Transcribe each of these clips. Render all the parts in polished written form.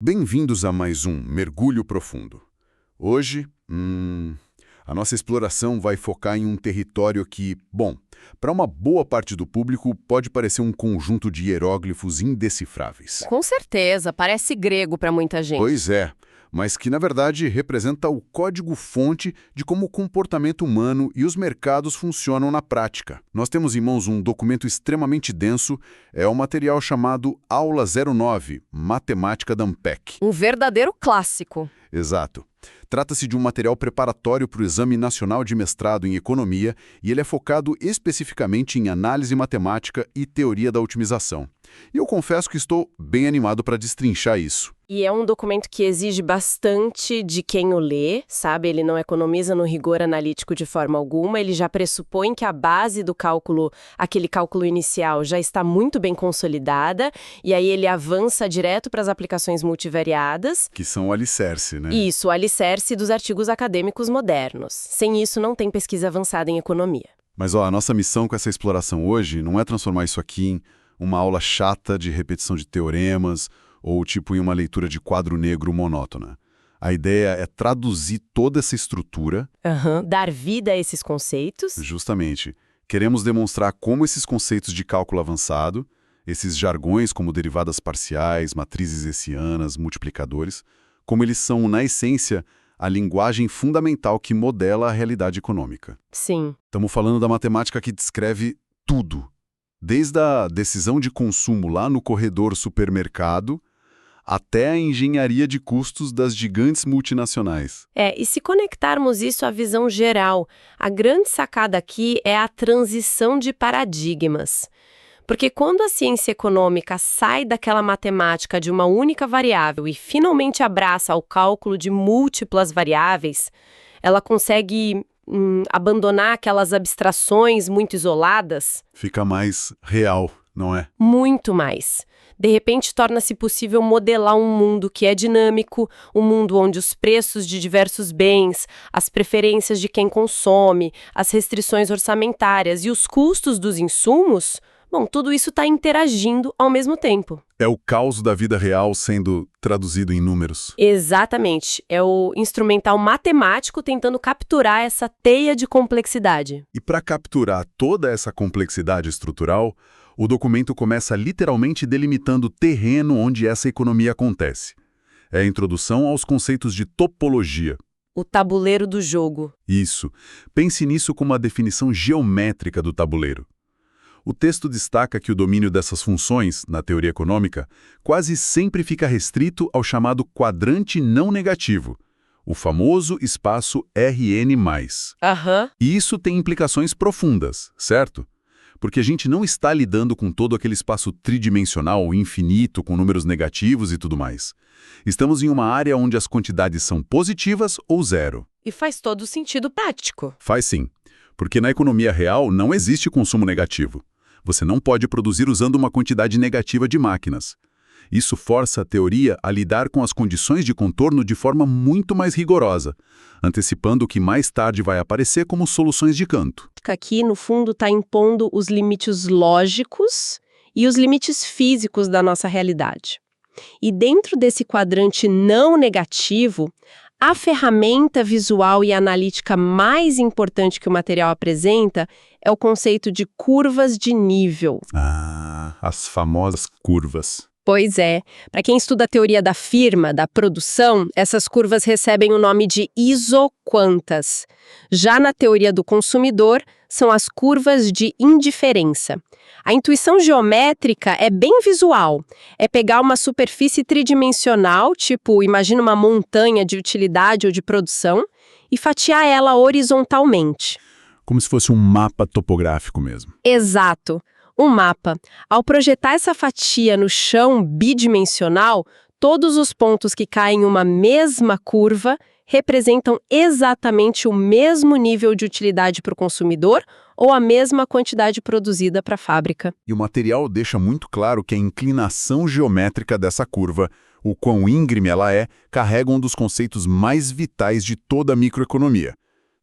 Bem-vindos a mais um Mergulho Profundo. Hoje, a nossa exploração vai focar em um território que, bom, para uma boa parte do público pode parecer um conjunto de hieróglifos indecifráveis. Com certeza, parece grego para muita gente. Pois é, mas que na verdade representa o código-fonte de como o comportamento humano e os mercados funcionam na prática. Nós temos em mãos um documento extremamente denso, é o material chamado Aula 09, Matemática da Ampec. Um verdadeiro clássico. Exato. Trata-se de um material preparatório para o Exame Nacional de Mestrado em Economia e ele é focado especificamente em análise matemática e teoria da otimização. E eu confesso que estou bem animado para destrinchar isso. E é um documento que exige bastante de quem o lê, sabe? Ele não economiza no rigor analítico de forma alguma, ele já pressupõe que a base do cálculo, aquele cálculo inicial, já está muito bem consolidada, e aí ele avança direto para as aplicações multivariadas. Que são o alicerce, né? Isso, o alicerce dos artigos acadêmicos modernos. Sem isso, não tem pesquisa avançada em economia. Mas a nossa missão com essa exploração hoje não é transformar isso aqui em uma aula chata de repetição de teoremas ou tipo em uma leitura de quadro negro monótona. A ideia é traduzir toda essa estrutura. Dar vida a esses conceitos. Justamente. Queremos demonstrar como esses conceitos de cálculo avançado, esses jargões como derivadas parciais, matrizes hessianas, multiplicadores, como eles são, na essência, a linguagem fundamental que modela a realidade econômica. Sim. Estamos falando da matemática que descreve tudo. Desde a decisão de consumo lá no corredor supermercado até a engenharia de custos das gigantes multinacionais. E se conectarmos isso à visão geral, a grande sacada aqui é a transição de paradigmas. Porque quando a ciência econômica sai daquela matemática de uma única variável e finalmente abraça o cálculo de múltiplas variáveis, ela consegue abandonar aquelas abstrações muito isoladas. Fica mais real, não é? Muito mais. De repente, torna-se possível modelar um mundo que é dinâmico, um mundo onde os preços de diversos bens, as preferências de quem consome, as restrições orçamentárias e os custos dos insumos, tudo isso está interagindo ao mesmo tempo. É o caos da vida real sendo traduzido em números. Exatamente. É o instrumental matemático tentando capturar essa teia de complexidade. E para capturar toda essa complexidade estrutural, o documento começa literalmente delimitando o terreno onde essa economia acontece. É a introdução aos conceitos de topologia. O tabuleiro do jogo. Isso. Pense nisso como a definição geométrica do tabuleiro. O texto destaca que o domínio dessas funções, na teoria econômica, quase sempre fica restrito ao chamado quadrante não negativo, o famoso espaço Rn+. E isso tem implicações profundas, certo? Porque a gente não está lidando com todo aquele espaço tridimensional, infinito, com números negativos e tudo mais. Estamos em uma área onde as quantidades são positivas ou zero. E faz todo sentido prático. Faz sim, porque na economia real não existe consumo negativo. Você não pode produzir usando uma quantidade negativa de máquinas. Isso força a teoria a lidar com as condições de contorno de forma muito mais rigorosa, antecipando o que mais tarde vai aparecer como soluções de canto. Aqui, no fundo, está impondo os limites lógicos e os limites físicos da nossa realidade. E dentro desse quadrante não negativo, a ferramenta visual e analítica mais importante que o material apresenta é o conceito de curvas de nível. As famosas curvas. Pois é. Para quem estuda a teoria da firma, da produção, essas curvas recebem o nome de isoquantas. Já na teoria do consumidor, são as curvas de indiferença. A intuição geométrica é bem visual. É pegar uma superfície tridimensional, tipo, imagina uma montanha de utilidade ou de produção, e fatiar ela horizontalmente. Como se fosse um mapa topográfico mesmo. Exato. Um mapa. Ao projetar essa fatia no chão bidimensional, todos os pontos que caem em uma mesma curva representam exatamente o mesmo nível de utilidade para o consumidor ou a mesma quantidade produzida para a fábrica. E o material deixa muito claro que a inclinação geométrica dessa curva, o quão íngreme ela é, carrega um dos conceitos mais vitais de toda a microeconomia,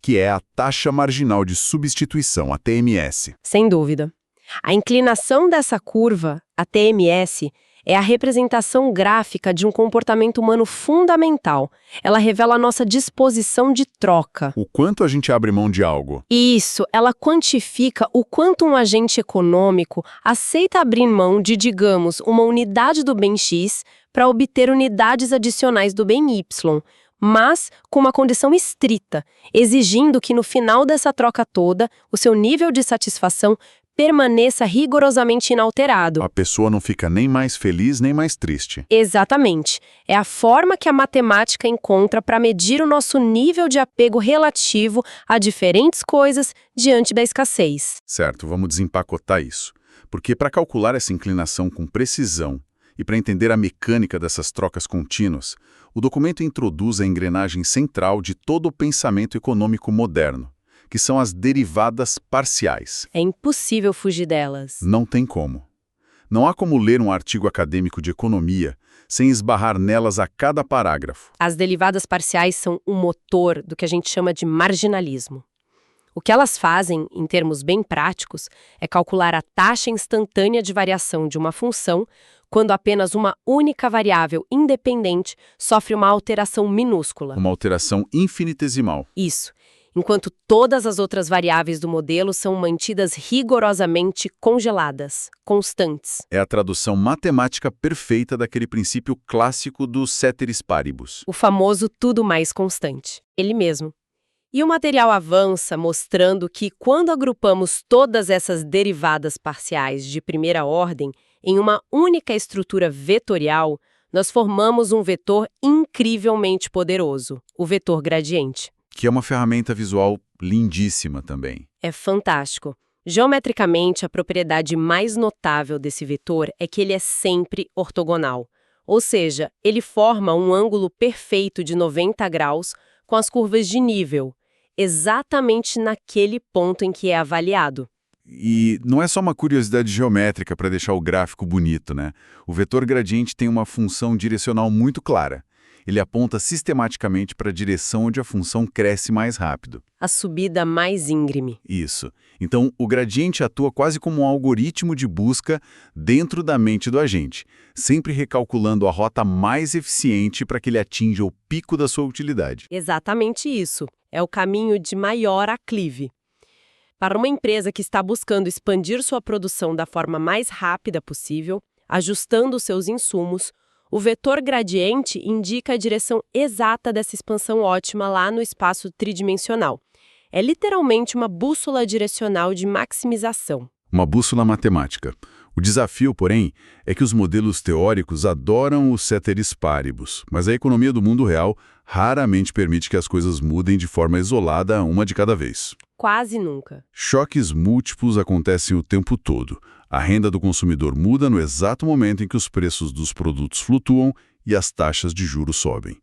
que é a taxa marginal de substituição, a TMS. Sem dúvida. A inclinação dessa curva, a TMS, É a representação gráfica de um comportamento humano fundamental. Ela revela a nossa disposição de troca. O quanto a gente abre mão de algo. Isso, ela quantifica o quanto um agente econômico aceita abrir mão de, digamos, uma unidade do bem X para obter unidades adicionais do bem Y, mas com uma condição estrita, exigindo que no final dessa troca toda, o seu nível de satisfação permaneça rigorosamente inalterado. A pessoa não fica nem mais feliz nem mais triste. Exatamente. É a forma que a matemática encontra para medir o nosso nível de apego relativo a diferentes coisas diante da escassez. Certo, vamos desempacotar isso. Porque para calcular essa inclinação com precisão e para entender a mecânica dessas trocas contínuas, o documento introduz a engrenagem central de todo o pensamento econômico moderno, que são as derivadas parciais. É impossível fugir delas. Não tem como. Não há como ler um artigo acadêmico de economia sem esbarrar nelas a cada parágrafo. As derivadas parciais são o motor do que a gente chama de marginalismo. O que elas fazem, em termos bem práticos, é calcular a taxa instantânea de variação de uma função quando apenas uma única variável independente sofre uma alteração minúscula. Uma alteração infinitesimal. Isso. Enquanto todas as outras variáveis do modelo são mantidas rigorosamente congeladas, constantes. É a tradução matemática perfeita daquele princípio clássico do ceteris paribus. O famoso tudo mais constante. Ele mesmo. E o material avança mostrando que, quando agrupamos todas essas derivadas parciais de primeira ordem em uma única estrutura vetorial, nós formamos um vetor incrivelmente poderoso, o vetor gradiente. Que é uma ferramenta visual lindíssima também. É fantástico. Geometricamente, a propriedade mais notável desse vetor é que ele é sempre ortogonal. Ou seja, ele forma um ângulo perfeito de 90 graus com as curvas de nível, exatamente naquele ponto em que é avaliado. E não é só uma curiosidade geométrica para deixar o gráfico bonito, né? O vetor gradiente tem uma função direcional muito clara. Ele aponta sistematicamente para a direção onde a função cresce mais rápido. A subida mais íngreme. Isso. Então, o gradiente atua quase como um algoritmo de busca dentro da mente do agente, sempre recalculando a rota mais eficiente para que ele atinja o pico da sua utilidade. Exatamente isso. É o caminho de maior aclive. Para uma empresa que está buscando expandir sua produção da forma mais rápida possível, ajustando seus insumos, o vetor gradiente indica a direção exata dessa expansão ótima lá no espaço tridimensional. É literalmente uma bússola direcional de maximização. Uma bússola matemática. O desafio, porém, é que os modelos teóricos adoram o ceteris paribus, mas a economia do mundo real raramente permite que as coisas mudem de forma isolada, uma de cada vez. Quase nunca. Choques múltiplos acontecem o tempo todo. A renda do consumidor muda no exato momento em que os preços dos produtos flutuam e as taxas de juros sobem.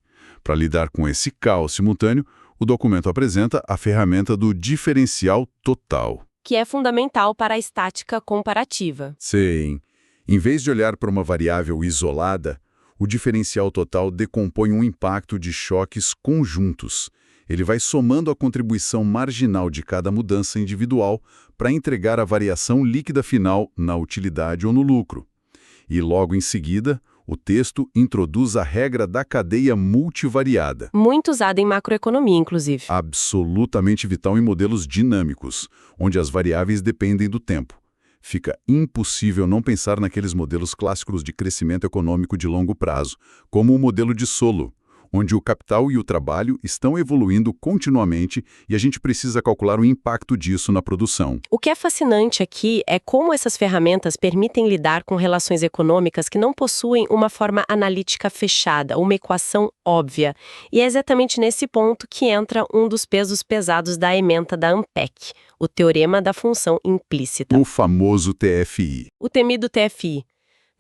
Para lidar com esse caos simultâneo, o documento apresenta a ferramenta do diferencial total, que é fundamental para a estática comparativa. Sim. Em vez de olhar para uma variável isolada, o diferencial total decompõe um impacto de choques conjuntos. Ele vai somando a contribuição marginal de cada mudança individual para entregar a variação líquida final na utilidade ou no lucro. E logo em seguida, o texto introduz a regra da cadeia multivariada. Muito usada em macroeconomia, inclusive. Absolutamente vital em modelos dinâmicos, onde as variáveis dependem do tempo. Fica impossível não pensar naqueles modelos clássicos de crescimento econômico de longo prazo, como o modelo de Solow, onde o capital e o trabalho estão evoluindo continuamente e a gente precisa calcular o impacto disso na produção. O que é fascinante aqui é como essas ferramentas permitem lidar com relações econômicas que não possuem uma forma analítica fechada, uma equação óbvia. E é exatamente nesse ponto que entra um dos pesos pesados da ementa da ANPEC, o Teorema da Função Implícita. O famoso TFI. O temido TFI.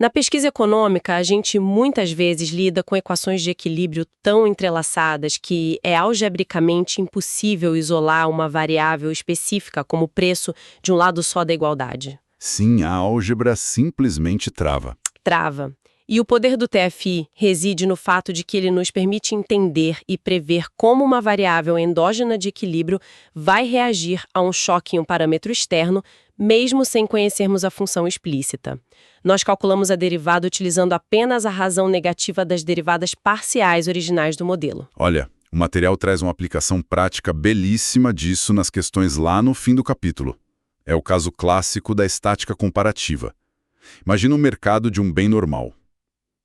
Na pesquisa econômica, a gente muitas vezes lida com equações de equilíbrio tão entrelaçadas que é algebricamente impossível isolar uma variável específica como o preço de um lado só da igualdade. Sim, a álgebra simplesmente trava. Trava. E o poder do TFI reside no fato de que ele nos permite entender e prever como uma variável endógena de equilíbrio vai reagir a um choque em um parâmetro externo, mesmo sem conhecermos a função explícita. Nós calculamos a derivada utilizando apenas a razão negativa das derivadas parciais originais do modelo. Olha, o material traz uma aplicação prática belíssima disso nas questões lá no fim do capítulo. É o caso clássico da estática comparativa. Imagina um mercado de um bem normal.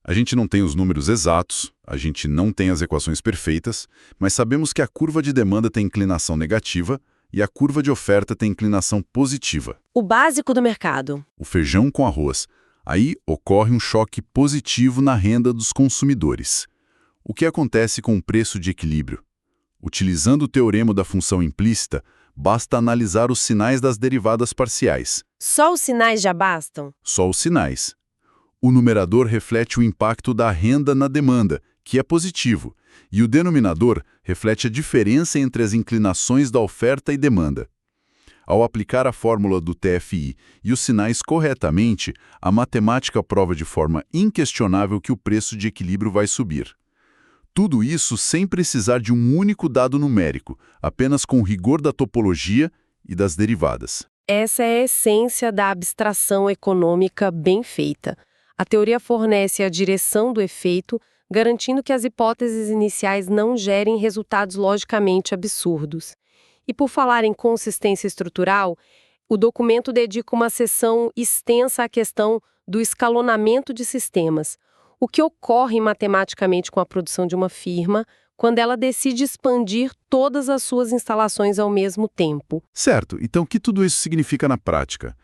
A gente não tem os números exatos, a gente não tem as equações perfeitas, mas sabemos que a curva de demanda tem inclinação negativa e a curva de oferta tem inclinação positiva. O básico do mercado. O feijão com arroz. Aí ocorre um choque positivo na renda dos consumidores. O que acontece com o preço de equilíbrio? Utilizando o teorema da função implícita, basta analisar os sinais das derivadas parciais. Só os sinais já bastam? Só os sinais. O numerador reflete o impacto da renda na demanda, que é positivo, e o denominador reflete a diferença entre as inclinações da oferta e demanda. Ao aplicar a fórmula do TFI e os sinais corretamente, a matemática prova de forma inquestionável que o preço de equilíbrio vai subir. Tudo isso sem precisar de um único dado numérico, apenas com o rigor da topologia e das derivadas. Essa é a essência da abstração econômica bem feita. A teoria fornece a direção do efeito, garantindo que as hipóteses iniciais não gerem resultados logicamente absurdos. E por falar em consistência estrutural, o documento dedica uma seção extensa à questão do escalonamento de sistemas, o que ocorre matematicamente com a produção de uma firma quando ela decide expandir todas as suas instalações ao mesmo tempo. Certo, então o que tudo isso significa na prática?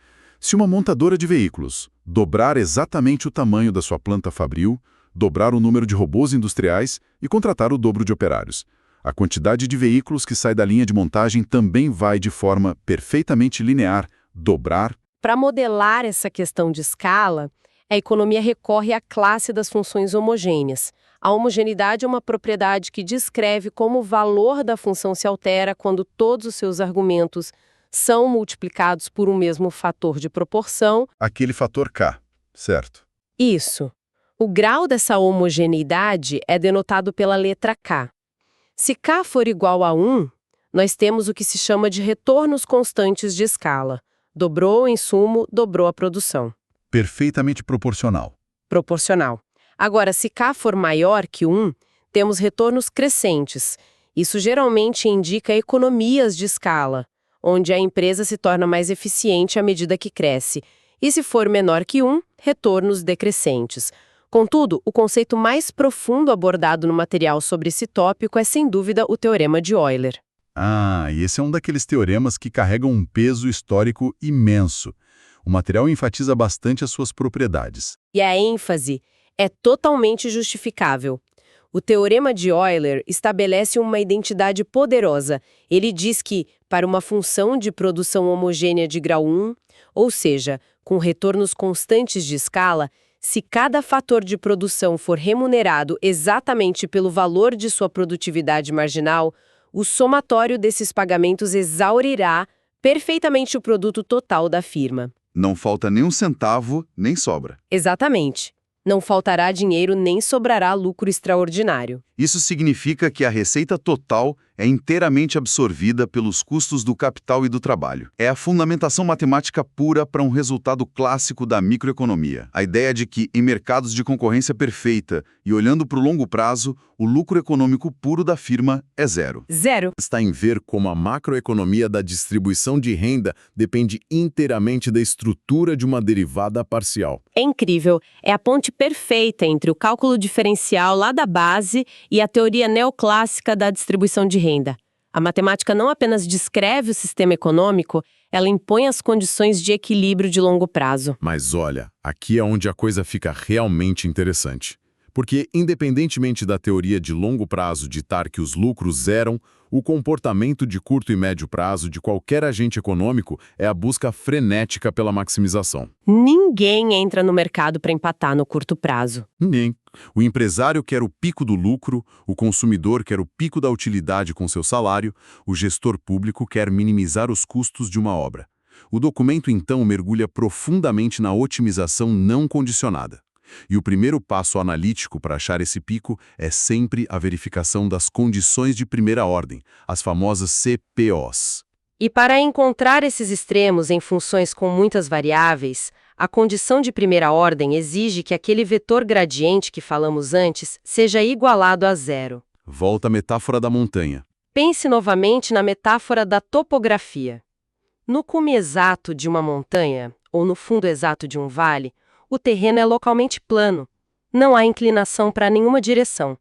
Se uma montadora de veículos dobrar exatamente o tamanho da sua planta fabril, dobrar o número de robôs industriais e contratar o dobro de operários, a quantidade de veículos que sai da linha de montagem também vai de forma perfeitamente linear dobrar. Para modelar essa questão de escala, a economia recorre à classe das funções homogêneas. A homogeneidade é uma propriedade que descreve como o valor da função se altera quando todos os seus argumentos são multiplicados por um mesmo fator de proporção. Aquele fator K, certo? Isso. O grau dessa homogeneidade é denotado pela letra K. Se K for igual a 1, nós temos o que se chama de retornos constantes de escala. Dobrou o insumo, dobrou a produção. Perfeitamente proporcional. Proporcional. Agora, se K for maior que 1, temos retornos crescentes. Isso geralmente indica economias de escala, onde a empresa se torna mais eficiente à medida que cresce. E se for menor que 1, retornos decrescentes. Contudo, o conceito mais profundo abordado no material sobre esse tópico é, sem dúvida, o Teorema de Euler. Ah, e esse é um daqueles teoremas que carregam um peso histórico imenso. O material enfatiza bastante as suas propriedades. E a ênfase é totalmente justificável. O Teorema de Euler estabelece uma identidade poderosa. Ele diz que, para uma função de produção homogênea de grau 1, ou seja, com retornos constantes de escala, se cada fator de produção for remunerado exatamente pelo valor de sua produtividade marginal, o somatório desses pagamentos exaurirá perfeitamente o produto total da firma. Não falta nem um centavo, nem sobra. Exatamente. Não faltará dinheiro nem sobrará lucro extraordinário. Isso significa que a receita total é inteiramente absorvida pelos custos do capital e do trabalho. É a fundamentação matemática pura para um resultado clássico da microeconomia. A ideia de que, em mercados de concorrência perfeita e olhando para o longo prazo, o lucro econômico puro da firma é zero. Zero. Está em ver como a macroeconomia da distribuição de renda depende inteiramente da estrutura de uma derivada parcial. É incrível. É a ponte perfeita entre o cálculo diferencial lá da base e a teoria neoclássica da distribuição de renda. A matemática não apenas descreve o sistema econômico, ela impõe as condições de equilíbrio de longo prazo. Mas olha, aqui é onde a coisa fica realmente interessante. Porque, independentemente da teoria de longo prazo ditar que os lucros zeram, o comportamento de curto e médio prazo de qualquer agente econômico é a busca frenética pela maximização. Ninguém entra no mercado para empatar no curto prazo. Ninguém. O empresário quer o pico do lucro, o consumidor quer o pico da utilidade com seu salário, o gestor público quer minimizar os custos de uma obra. O documento, então, mergulha profundamente na otimização não condicionada. E o primeiro passo analítico para achar esse pico é sempre a verificação das condições de primeira ordem, as famosas CPOs. E para encontrar esses extremos em funções com muitas variáveis, a condição de primeira ordem exige que aquele vetor gradiente que falamos antes seja igualado a zero. Volta à metáfora da montanha. Pense novamente na metáfora da topografia. No cume exato de uma montanha, ou no fundo exato de um vale, o terreno é localmente plano. Não há inclinação para nenhuma direção.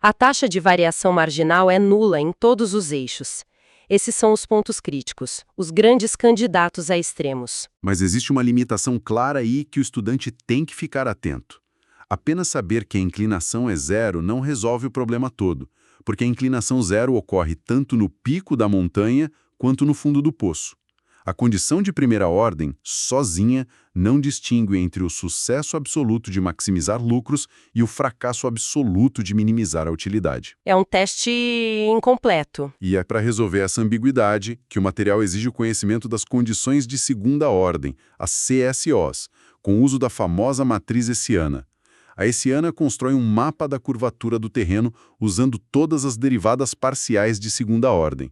A taxa de variação marginal é nula em todos os eixos. Esses são os pontos críticos, os grandes candidatos a extremos. Mas existe uma limitação clara aí que o estudante tem que ficar atento. Apenas saber que a inclinação é zero não resolve o problema todo, porque a inclinação zero ocorre tanto no pico da montanha quanto no fundo do poço. A condição de primeira ordem, sozinha, não distingue entre o sucesso absoluto de maximizar lucros e o fracasso absoluto de minimizar a utilidade. É um teste incompleto. E é para resolver essa ambiguidade que o material exige o conhecimento das condições de segunda ordem, as CSOs, com o uso da famosa matriz hessiana. A hessiana constrói um mapa da curvatura do terreno usando todas as derivadas parciais de segunda ordem.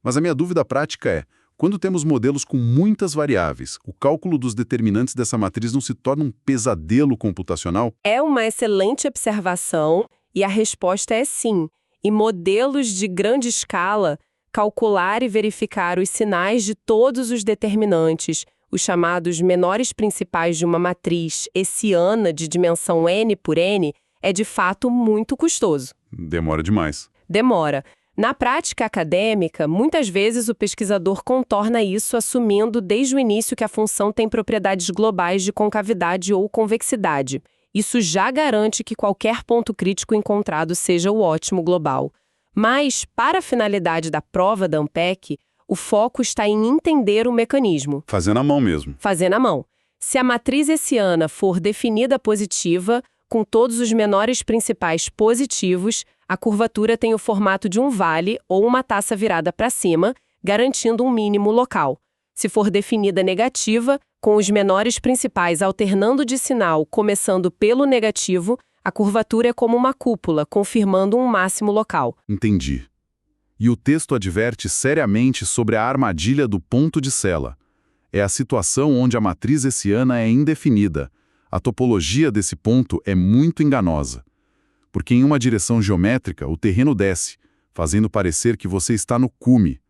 Mas a minha dúvida prática é: quando temos modelos com muitas variáveis, o cálculo dos determinantes dessa matriz não se torna um pesadelo computacional? É uma excelente observação e a resposta é sim. Em modelos de grande escala, calcular e verificar os sinais de todos os determinantes, os chamados menores principais de uma matriz hessiana de dimensão n por n, é de fato muito custoso. Demora demais. Demora. Na prática acadêmica, muitas vezes o pesquisador contorna isso assumindo desde o início que a função tem propriedades globais de concavidade ou convexidade. Isso já garante que qualquer ponto crítico encontrado seja o ótimo global. Mas, para a finalidade da prova da ANPEC, o foco está em entender o mecanismo. Fazer na mão mesmo. Fazer na mão. Se a matriz hessiana for definida positiva, com todos os menores principais positivos, a curvatura tem o formato de um vale ou uma taça virada para cima, garantindo um mínimo local. Se for definida negativa, com os menores principais alternando de sinal, começando pelo negativo, a curvatura é como uma cúpula, confirmando um máximo local. Entendi. E o texto adverte seriamente sobre a armadilha do ponto de Sella. É a situação onde a matriz hessiana é indefinida. A topologia desse ponto é muito enganosa. Porque em uma direção geométrica, o terreno desce, fazendo parecer que você está no cume.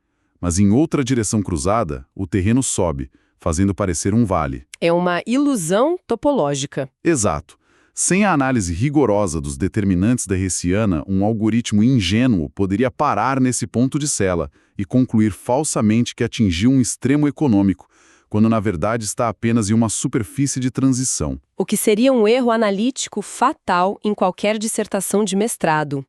Mas em outra direção cruzada, o terreno sobe, fazendo parecer um vale. É uma ilusão topológica. Exato. Sem a análise rigorosa dos determinantes da hessiana, um algoritmo ingênuo poderia parar nesse ponto de Sella e concluir falsamente que atingiu um extremo econômico, quando na verdade está apenas em uma superfície de transição. O que seria um erro analítico fatal em qualquer dissertação de mestrado.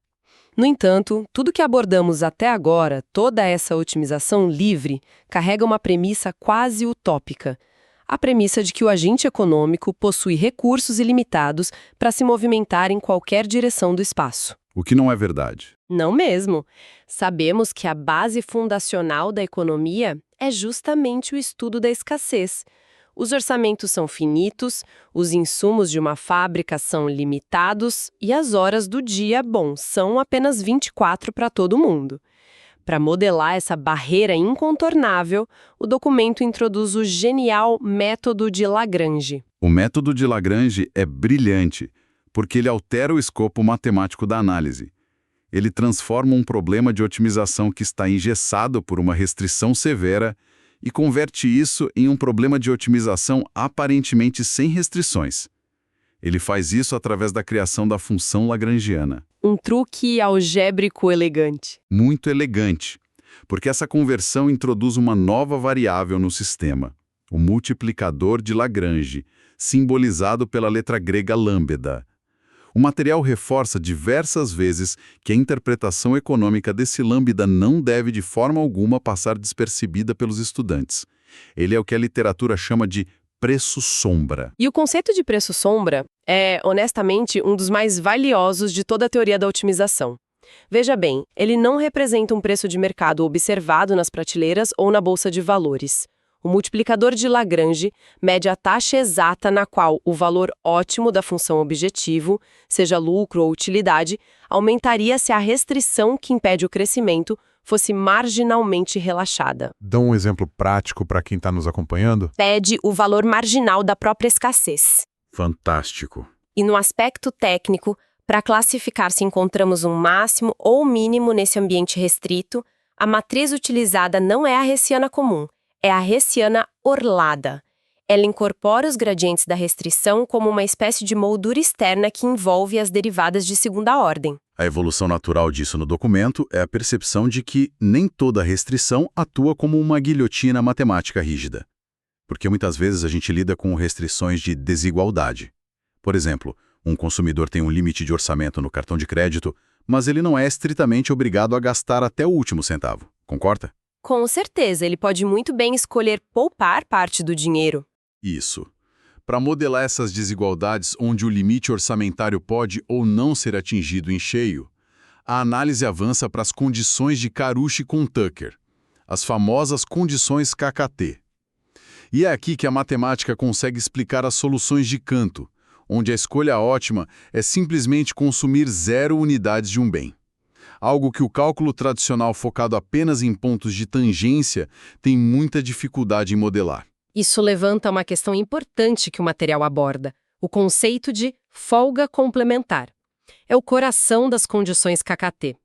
No entanto, tudo que abordamos até agora, toda essa otimização livre, carrega uma premissa quase utópica. A premissa de que o agente econômico possui recursos ilimitados para se movimentar em qualquer direção do espaço. O que não é verdade. Não mesmo. Sabemos que a base fundacional da economia é justamente o estudo da escassez. Os orçamentos são finitos, os insumos de uma fábrica são limitados e as horas do dia, são apenas 24 para todo mundo. Para modelar essa barreira incontornável, o documento introduz o genial método de Lagrange. O método de Lagrange é brilhante, porque ele altera o escopo matemático da análise. Ele transforma um problema de otimização que está engessado por uma restrição severa e converte isso em um problema de otimização aparentemente sem restrições. Ele faz isso através da criação da função lagrangiana. Um truque algébrico elegante. Muito elegante, porque essa conversão introduz uma nova variável no sistema, o multiplicador de Lagrange, simbolizado pela letra grega lambda. O material reforça diversas vezes que a interpretação econômica desse lambda não deve de forma alguma passar despercebida pelos estudantes. Ele é o que a literatura chama de preço-sombra. E o conceito de preço-sombra é, honestamente, um dos mais valiosos de toda a teoria da otimização. Veja bem, ele não representa um preço de mercado observado nas prateleiras ou na bolsa de valores. O multiplicador de Lagrange mede a taxa exata na qual o valor ótimo da função objetivo, seja lucro ou utilidade, aumentaria se a restrição que impede o crescimento fosse marginalmente relaxada. Dá um exemplo prático para quem está nos acompanhando? Pede o valor marginal da própria escassez. Fantástico. E no aspecto técnico, para classificar se encontramos um máximo ou mínimo nesse ambiente restrito, a matriz utilizada não é a hessiana comum, é a hessiana orlada. Ela incorpora os gradientes da restrição como uma espécie de moldura externa que envolve as derivadas de segunda ordem. A evolução natural disso no documento é a percepção de que nem toda restrição atua como uma guilhotina matemática rígida. Porque muitas vezes a gente lida com restrições de desigualdade. Por exemplo, um consumidor tem um limite de orçamento no cartão de crédito, mas ele não é estritamente obrigado a gastar até o último centavo. Concorda? Com certeza, ele pode muito bem escolher poupar parte do dinheiro. Isso. Para modelar essas desigualdades onde o limite orçamentário pode ou não ser atingido em cheio, a análise avança para as condições de Karushi com Tucker, as famosas condições KKT. E é aqui que a matemática consegue explicar as soluções de Cantor, onde a escolha ótima é simplesmente consumir 0 unidades de um bem. Algo que o cálculo tradicional focado apenas em pontos de tangência tem muita dificuldade em modelar. Isso levanta uma questão importante que o material aborda, o conceito de folga complementar. É o coração das condições KKT.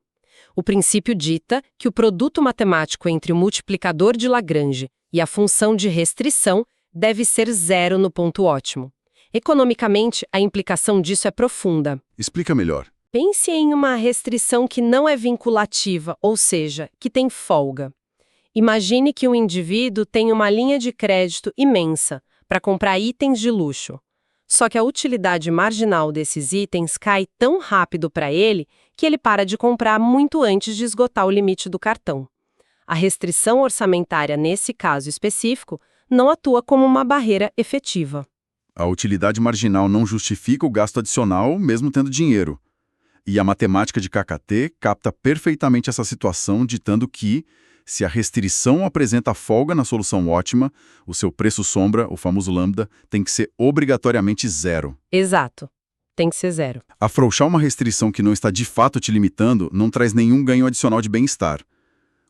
O princípio dita que o produto matemático entre o multiplicador de Lagrange e a função de restrição deve ser 0 no ponto ótimo. Economicamente, a implicação disso é profunda. Explica melhor. Pense em uma restrição que não é vinculativa, ou seja, que tem folga. Imagine que um indivíduo tem uma linha de crédito imensa para comprar itens de luxo. Só que a utilidade marginal desses itens cai tão rápido para ele que ele para de comprar muito antes de esgotar o limite do cartão. A restrição orçamentária, nesse caso específico, não atua como uma barreira efetiva. A utilidade marginal não justifica o gasto adicional, mesmo tendo dinheiro. E a matemática de KKT capta perfeitamente essa situação, ditando que, se a restrição apresenta folga na solução ótima, o seu preço sombra, o famoso lambda, tem que ser obrigatoriamente 0. Exato. Tem que ser 0. Afrouxar uma restrição que não está de fato te limitando não traz nenhum ganho adicional de bem-estar.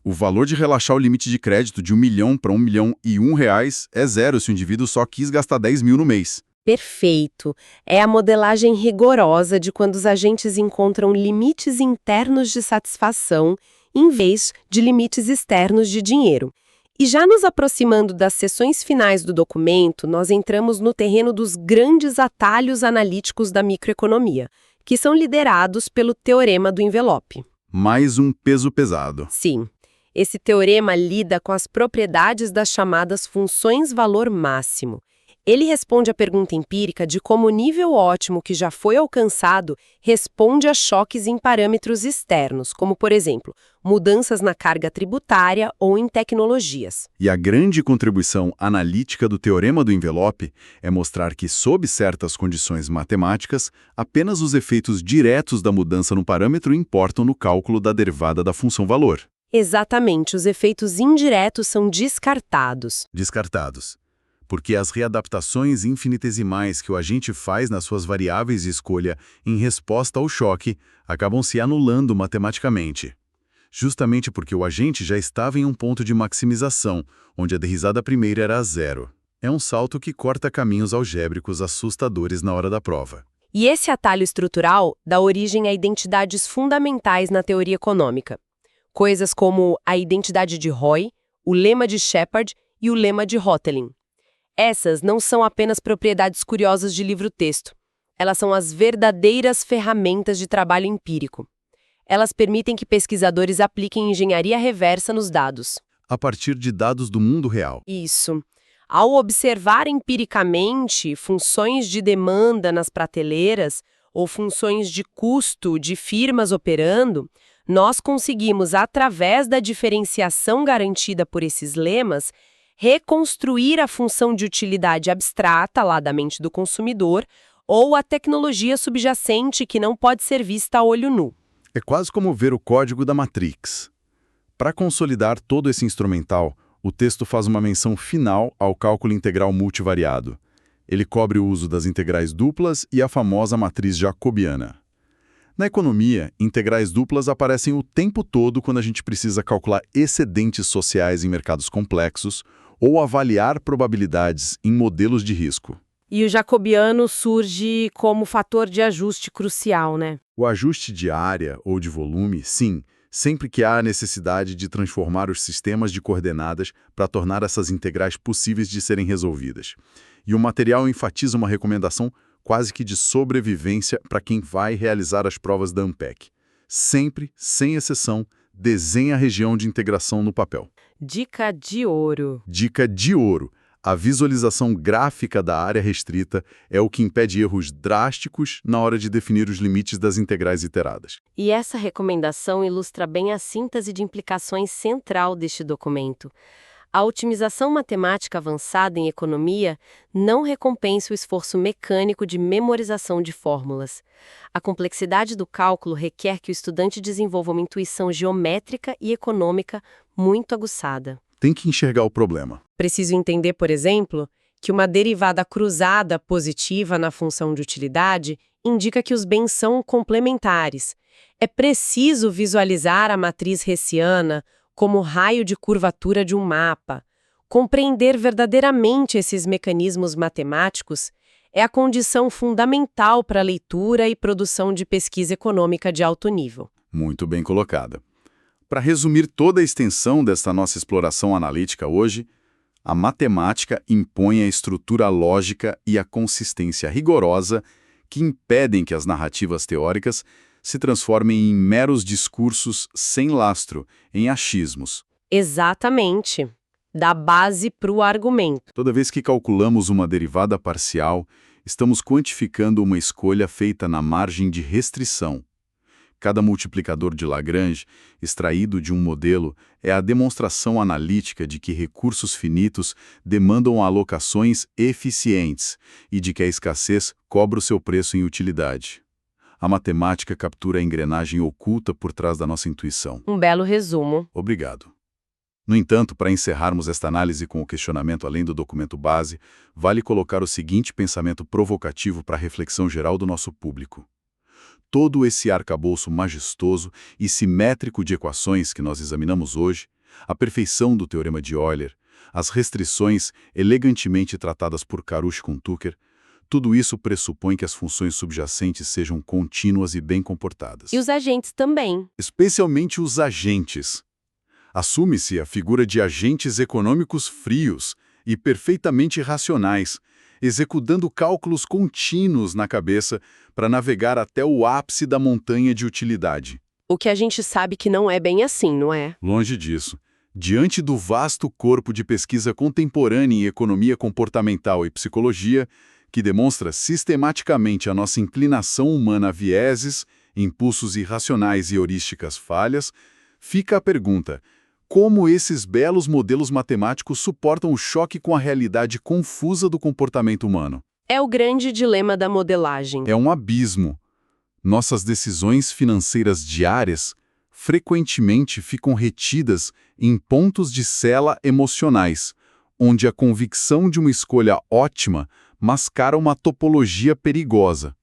O valor de relaxar o limite de crédito de 1 milhão para 1.001.001 reais é 0 se o indivíduo só quis gastar 10 mil no mês. Perfeito. É a modelagem rigorosa de quando os agentes encontram limites internos de satisfação em vez de limites externos de dinheiro. E já nos aproximando das seções finais do documento, nós entramos no terreno dos grandes atalhos analíticos da microeconomia, que são liderados pelo teorema do envelope. Mais um peso pesado. Sim. Esse teorema lida com as propriedades das chamadas funções valor máximo. Ele responde à pergunta empírica de como o nível ótimo que já foi alcançado responde a choques em parâmetros externos, como, por exemplo, mudanças na carga tributária ou em tecnologias. E a grande contribuição analítica do teorema do envelope é mostrar que, sob certas condições matemáticas, apenas os efeitos diretos da mudança no parâmetro importam no cálculo da derivada da função valor. Exatamente, os efeitos indiretos são descartados. Descartados. Porque as readaptações infinitesimais que o agente faz nas suas variáveis de escolha em resposta ao choque acabam se anulando matematicamente. Justamente porque o agente já estava em um ponto de maximização, onde a derrisada primeira era 0. É um salto que corta caminhos algébricos assustadores na hora da prova. E esse atalho estrutural dá origem a identidades fundamentais na teoria econômica. Coisas como a identidade de Roy, o lema de Shepard e o lema de Hotelling. Essas não são apenas propriedades curiosas de livro-texto. Elas são as verdadeiras ferramentas de trabalho empírico. Elas permitem que pesquisadores apliquem engenharia reversa nos dados. A partir de dados do mundo real. Isso. Ao observar empiricamente funções de demanda nas prateleiras ou funções de custo de firmas operando, nós conseguimos, através da diferenciação garantida por esses lemas, reconstruir a função de utilidade abstrata lá da mente do consumidor ou a tecnologia subjacente que não pode ser vista a olho nu. É quase como ver o código da Matrix. Para consolidar todo esse instrumental, O texto faz uma menção final ao cálculo integral multivariado. Ele cobre o uso das integrais duplas e a famosa matriz jacobiana. Na economia, integrais duplas aparecem o tempo todo quando a gente precisa calcular excedentes sociais em mercados complexos ou avaliar probabilidades em modelos de risco. E o jacobiano surge como fator de ajuste crucial, né? O ajuste de área ou de volume, sim, sempre que há a necessidade de transformar os sistemas de coordenadas para tornar essas integrais possíveis de serem resolvidas. E o material enfatiza uma recomendação quase que de sobrevivência para quem vai realizar as provas da ANPEC. Sempre, sem exceção, desenhe a região de integração no papel. Dica de ouro. Dica de ouro. A visualização gráfica da área restrita é o que impede erros drásticos na hora de definir os limites das integrais iteradas. E essa recomendação ilustra bem a síntese de implicações central deste documento. A otimização matemática avançada em economia não recompensa o esforço mecânico de memorização de fórmulas. A complexidade do cálculo requer que o estudante desenvolva uma intuição geométrica e econômica muito aguçada. Tem que enxergar o problema. Preciso entender, por exemplo, que uma derivada cruzada positiva na função de utilidade indica que os bens são complementares. É preciso visualizar a matriz hessiana como raio de curvatura de um mapa. Compreender verdadeiramente esses mecanismos matemáticos é a condição fundamental para a leitura e produção de pesquisa econômica de alto nível. Muito bem colocada. Para resumir toda a extensão desta nossa exploração analítica hoje, a matemática impõe a estrutura lógica e a consistência rigorosa que impedem que as narrativas teóricas se transformem em meros discursos sem lastro, em achismos. Exatamente. Da base para o argumento. Toda vez que calculamos uma derivada parcial, estamos quantificando uma escolha feita na margem de restrição. Cada multiplicador de Lagrange, extraído de um modelo, é a demonstração analítica de que recursos finitos demandam alocações eficientes e de que a escassez cobra o seu preço em utilidade. A matemática captura a engrenagem oculta por trás da nossa intuição. Um belo resumo. Obrigado. No entanto, para encerrarmos esta análise com o questionamento além do documento base, vale colocar o seguinte pensamento provocativo para a reflexão geral do nosso público. Todo esse arcabouço majestoso e simétrico de equações que nós examinamos hoje, a perfeição do teorema de Euler, as restrições elegantemente tratadas por Karush com Tucker, tudo isso pressupõe que as funções subjacentes sejam contínuas e bem comportadas. E os agentes também. Especialmente os agentes. Assume-se a figura de agentes econômicos frios e perfeitamente racionais, executando cálculos contínuos na cabeça para navegar até o ápice da montanha de utilidade. O que a gente sabe que não é bem assim, não é? Longe disso. Diante do vasto corpo de pesquisa contemporânea em economia comportamental e psicologia, que demonstra sistematicamente a nossa inclinação humana a vieses, impulsos irracionais e heurísticas falhas, fica a pergunta: como esses belos modelos matemáticos suportam o choque com a realidade confusa do comportamento humano? É o grande dilema da modelagem. É um abismo. Nossas decisões financeiras diárias frequentemente ficam retidas em pontos de sela emocionais, onde a convicção de uma escolha ótima mascara uma topologia perigosa.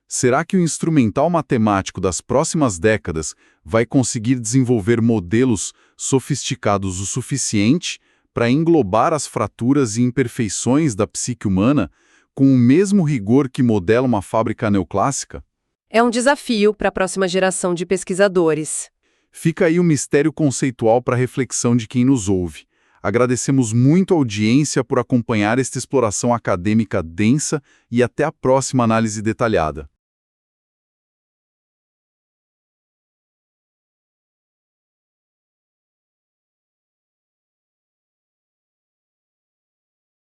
Será que o instrumental matemático das próximas décadas vai conseguir desenvolver modelos sofisticados o suficiente para englobar as fraturas e imperfeições da psique humana com o mesmo rigor que modela uma fábrica neoclássica? É um desafio para a próxima geração de pesquisadores. Fica aí o mistério conceitual para a reflexão de quem nos ouve. Agradecemos muito a audiência por acompanhar esta exploração acadêmica densa e até a próxima análise detalhada.